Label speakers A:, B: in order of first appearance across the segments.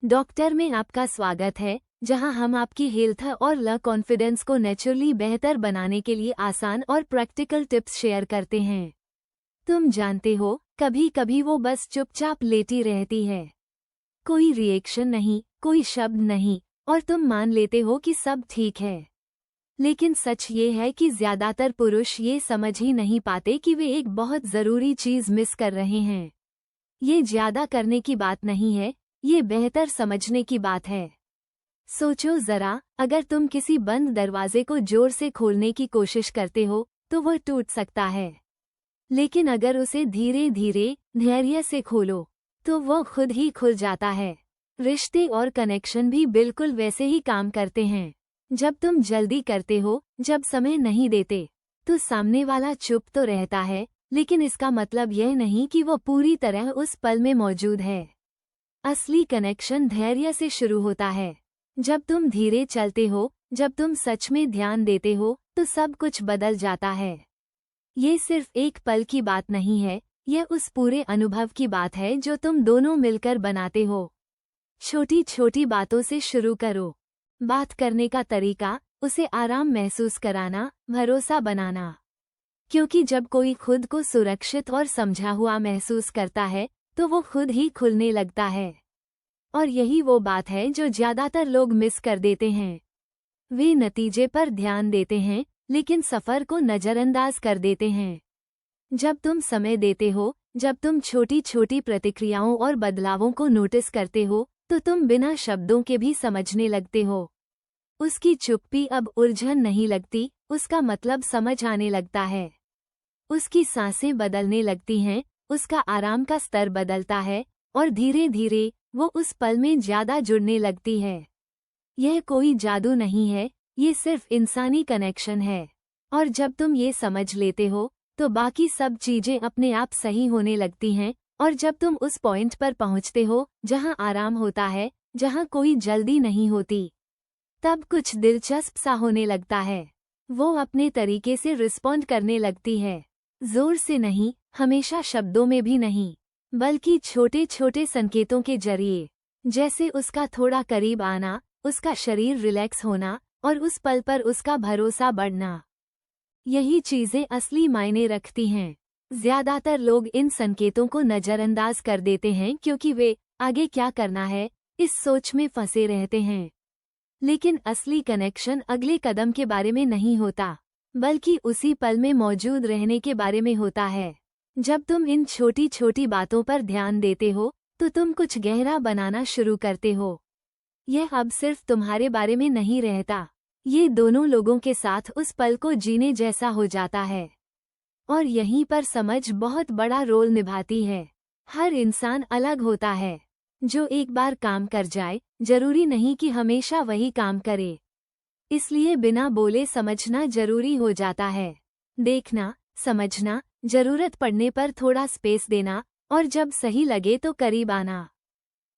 A: Doctor में आपका स्वागत है, जहां हम आपकी हेल्थ और कॉन्फिडेंस को नेचुरली बेहतर बनाने के लिए आसान और प्रैक्टिकल टिप्स शेयर करते हैं। तुम जानते हो, कभी कभी वो बस चुपचाप लेटी रहती है। कोई रिएक्शन नहीं, कोई शब्द नहीं, और तुम मान लेते हो कि सब ठीक है। लेकिन सच ये है कि ज्यादातर पुरुष ये समझ ही नहीं पाते कि वे एक बहुत जरूरी चीज मिस कर रहे हैं। ये ज्यादा करने की बात नहीं है, ये बेहतर समझने की बात है। सोचो जरा, अगर तुम किसी बंद दरवाजे को जोर से खोलने की कोशिश करते हो तो वह टूट सकता है। लेकिन अगर उसे धीरे धीरे धैर्य से खोलो तो वह खुद ही खुल जाता है। रिश्ते और कनेक्शन भी बिल्कुल वैसे ही काम करते हैं। जब तुम जल्दी करते हो, जब समय नहीं देते, तो सामने वाला चुप तो रहता है, लेकिन इसका मतलब यह नहीं कि वो पूरी तरह उस पल में मौजूद है। असली कनेक्शन धैर्य से शुरू होता है। जब तुम धीरे चलते हो, जब तुम सच में ध्यान देते हो, तो सब कुछ बदल जाता है। ये सिर्फ एक पल की बात नहीं है, यह उस पूरे अनुभव की बात है जो तुम दोनों मिलकर बनाते हो। छोटी छोटी बातों से शुरू करो। बात करने का तरीका, उसे आराम महसूस कराना, भरोसा बनाना। क्योंकि जब कोई खुद को सुरक्षित और समझा हुआ महसूस करता है, तो वो खुद ही खुलने लगता है। और यही वो बात है जो ज्यादातर लोग मिस कर देते हैं। वे नतीजे पर ध्यान देते हैं, लेकिन सफर को नजरअंदाज कर देते हैं। जब तुम समय देते हो, जब तुम छोटी छोटी प्रतिक्रियाओं और बदलावों को नोटिस करते हो, तो तुम बिना शब्दों के भी समझने लगते हो। उसकी चुप्पी अब उलझन नहीं लगती, उसका मतलब समझ आने लगता है। उसकी सांसें बदलने लगती हैं, उसका आराम का स्तर बदलता है, और धीरे धीरे वो उस पल में ज्यादा जुड़ने लगती है। यह कोई जादू नहीं है, ये सिर्फ इंसानी कनेक्शन है। और जब तुम ये समझ लेते हो, तो बाकी सब चीजें अपने आप सही होने लगती हैं। और जब तुम उस पॉइंट पर पहुंचते हो जहां आराम होता है, जहां कोई जल्दी नहीं होती, तब कुछ दिलचस्प सा होने लगता है। वो अपने तरीके से रिस्पॉन्ड करने लगती है। जोर से नहीं, हमेशा शब्दों में भी नहीं, बल्कि छोटे छोटे संकेतों के जरिए। जैसे उसका थोड़ा करीब आना, उसका शरीर रिलैक्स होना, और उस पल पर उसका भरोसा बढ़ना। यही चीजें असली मायने रखती हैं। ज्यादातर लोग इन संकेतों को नजरअंदाज कर देते हैं क्योंकि वे आगे क्या करना है इस सोच में फंसे रहते हैं। लेकिन असली कनेक्शन अगले कदम के बारे में नहीं होता, बल्कि उसी पल में मौजूद रहने के बारे में होता है। जब तुम इन छोटी छोटी बातों पर ध्यान देते हो, तो तुम कुछ गहरा बनाना शुरू करते हो। यह अब सिर्फ तुम्हारे बारे में नहीं रहता, ये दोनों लोगों के साथ उस पल को जीने जैसा हो जाता है। और यहीं पर समझ बहुत बड़ा रोल निभाती है। हर इंसान अलग होता है। जो एक बार काम कर जाए, जरूरी नहीं कि हमेशा वही काम करे। इसलिए बिना बोले समझना जरूरी हो जाता है। देखना, समझना, जरूरत पड़ने पर थोड़ा स्पेस देना, और जब सही लगे तो करीब आना।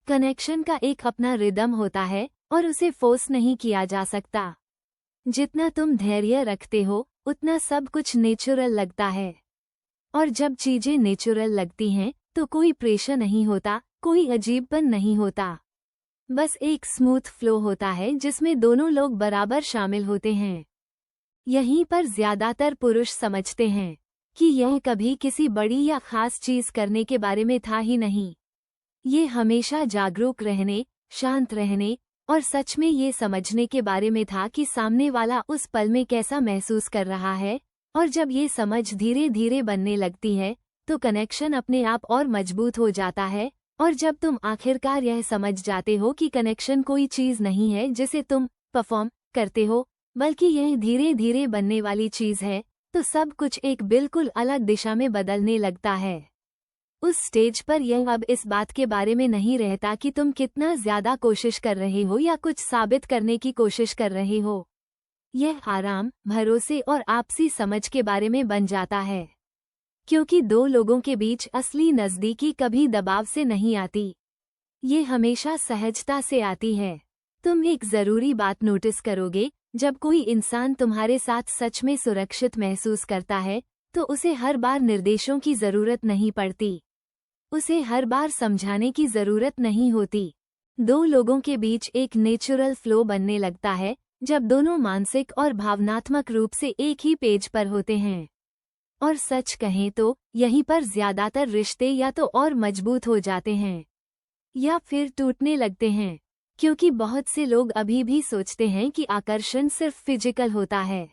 A: कनेक्शन का एक अपना रिदम होता है, और उसे फोर्स नहीं किया जा सकता। जितना तुम धैर्य रखते हो, उतना सब कुछ नेचुरल लगता है। और जब चीजें नेचुरल लगती हैं, तो कोई प्रेशर नहीं होता, कोई अजीबपन नहीं होता। बस एक स्मूथ फ्लो होता है जिसमें दोनों लोग बराबर शामिल होते हैं। यहीं पर ज्यादातर पुरुष समझते हैं कि यह कभी किसी बड़ी या खास चीज करने के बारे में था ही नहीं। ये हमेशा जागरूक रहने, शांत रहने, और सच में ये समझने के बारे में था कि सामने वाला उस पल में कैसा महसूस कर रहा है। और जब ये समझ धीरे धीरे बनने लगती है, तो कनेक्शन अपने आप और मजबूत हो जाता है। और जब तुम आखिरकार यह समझ जाते हो कि कनेक्शन कोई चीज नहीं है जिसे तुम परफॉर्म करते हो, बल्कि यह धीरे धीरे बनने वाली चीज है, तो सब कुछ एक बिल्कुल अलग दिशा में बदलने लगता है। उस स्टेज पर यह अब इस बात के बारे में नहीं रहता कि तुम कितना ज्यादा कोशिश कर रहे हो या कुछ साबित करने की कोशिश कर रहे हो। यह आराम, भरोसे और आपसी समझ के बारे में बन जाता है। क्योंकि दो लोगों के बीच असली नजदीकी कभी दबाव से नहीं आती, ये हमेशा सहजता से आती है। तुम एक जरूरी बात नोटिस करोगे, जब कोई इंसान तुम्हारे साथ सच में सुरक्षित महसूस करता है, तो उसे हर बार निर्देशों की जरूरत नहीं पड़ती। उसे हर बार समझाने की जरूरत नहीं होती। दो लोगों के बीच एक नेचुरल फ्लो बनने लगता है जब दोनों मानसिक और भावनात्मक रूप से एक ही पेज पर होते हैं। और सच कहें तो यहीं पर ज्यादातर रिश्ते या तो और मजबूत हो जाते हैं या फिर टूटने लगते हैं, क्योंकि बहुत से लोग अभी भी सोचते हैं कि आकर्षण सिर्फ फिजिकल होता है,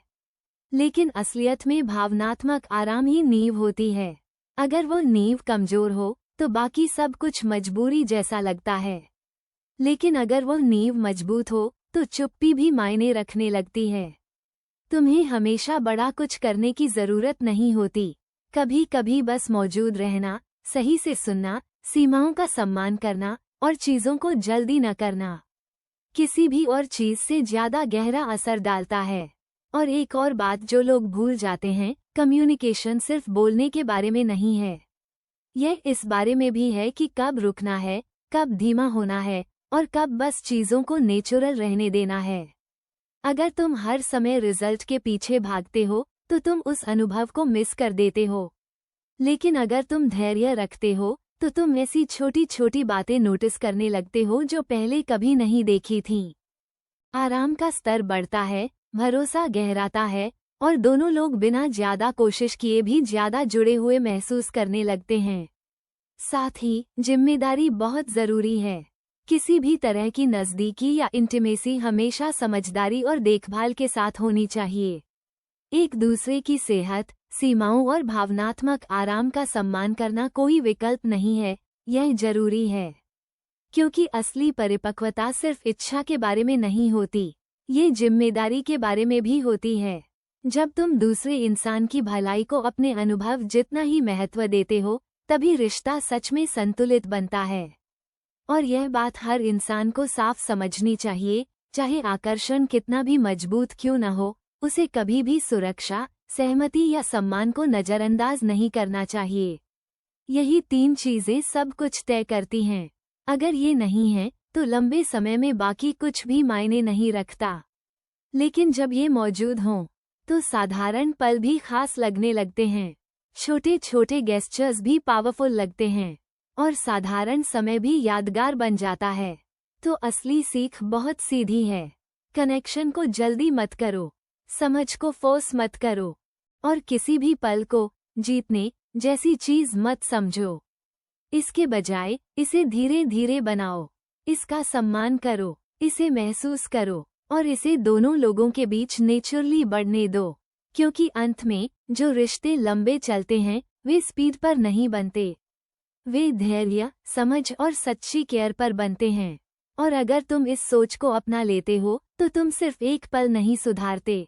A: लेकिन असलियत में भावनात्मक आराम ही नींव होती है। अगर वो नींव कमजोर हो तो बाकी सब कुछ मजबूरी जैसा लगता है, लेकिन अगर वो नींव मजबूत हो तो चुप्पी भी मायने रखने लगती है। तुम्हें हमेशा बड़ा कुछ करने की जरूरत नहीं होती, कभी कभी बस मौजूद रहना, सही से सुनना, सीमाओं का सम्मान करना और चीजों को जल्दी न करना किसी भी और चीज से ज्यादा गहरा असर डालता है। और एक और बात जो लोग भूल जाते हैं, कम्युनिकेशन सिर्फ बोलने के बारे में नहीं है। यह इस बारे में भी है कि कब रुकना है, कब धीमा होना है और कब बस चीजों को नेचुरल रहने देना है। अगर तुम हर समय रिजल्ट के पीछे भागते हो तो तुम उस अनुभव को मिस कर देते हो, लेकिन अगर तुम धैर्य रखते हो तो तुम ऐसी छोटी छोटी बातें नोटिस करने लगते हो जो पहले कभी नहीं देखी थीं। आराम का स्तर बढ़ता है, भरोसा गहराता है और दोनों लोग बिना ज्यादा कोशिश किए भी ज्यादा जुड़े हुए महसूस करने लगते हैं। साथ ही जिम्मेदारी बहुत जरूरी है। किसी भी तरह की नज़दीकी या इंटीमेसी हमेशा समझदारी और देखभाल के साथ होनी चाहिए। एक दूसरे की सेहत, सीमाओं और भावनात्मक आराम का सम्मान करना कोई विकल्प नहीं है, यह जरूरी है। क्योंकि असली परिपक्वता सिर्फ इच्छा के बारे में नहीं होती, ये जिम्मेदारी के बारे में भी होती है। जब तुम दूसरे इंसान की भलाई को अपने अनुभव जितना ही महत्व देते हो, तभी रिश्ता सच में संतुलित बनता है। और यह बात हर इंसान को साफ समझनी चाहिए, चाहे आकर्षण कितना भी मजबूत क्यों न हो, उसे कभी भी सुरक्षा, सहमति या सम्मान को नजरअंदाज नहीं करना चाहिए। यही तीन चीजें सब कुछ तय करती हैं। अगर ये नहीं है तो लंबे समय में बाकी कुछ भी मायने नहीं रखता। लेकिन जब ये मौजूद हों तो साधारण पल भी खास लगने लगते हैं, छोटे छोटे गेस्चर्स भी पावरफुल लगते हैं और साधारण समय भी यादगार बन जाता है। तो असली सीख बहुत सीधी है, कनेक्शन को जल्दी मत करो, समझ को फोर्स मत करो और किसी भी पल को जीतने जैसी चीज मत समझो। इसके बजाय इसे धीरे धीरे बनाओ, इसका सम्मान करो, इसे महसूस करो और इसे दोनों लोगों के बीच नेचुरली बढ़ने दो। क्योंकि अंत में जो रिश्ते लंबे चलते हैं वे स्पीड पर नहीं बनते, वे धैर्य, समझ और सच्ची केयर पर बनते हैं। और अगर तुम इस सोच को अपना लेते हो तो तुम सिर्फ एक पल नहीं सुधारते,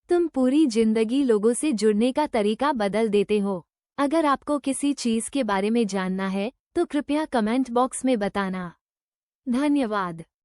A: तुम पूरी जिंदगी लोगों से जुड़ने का तरीका बदल देते हो। अगर आपको किसी चीज के बारे में जानना है तो कृपया कमेंट बॉक्स में बताना। धन्यवाद।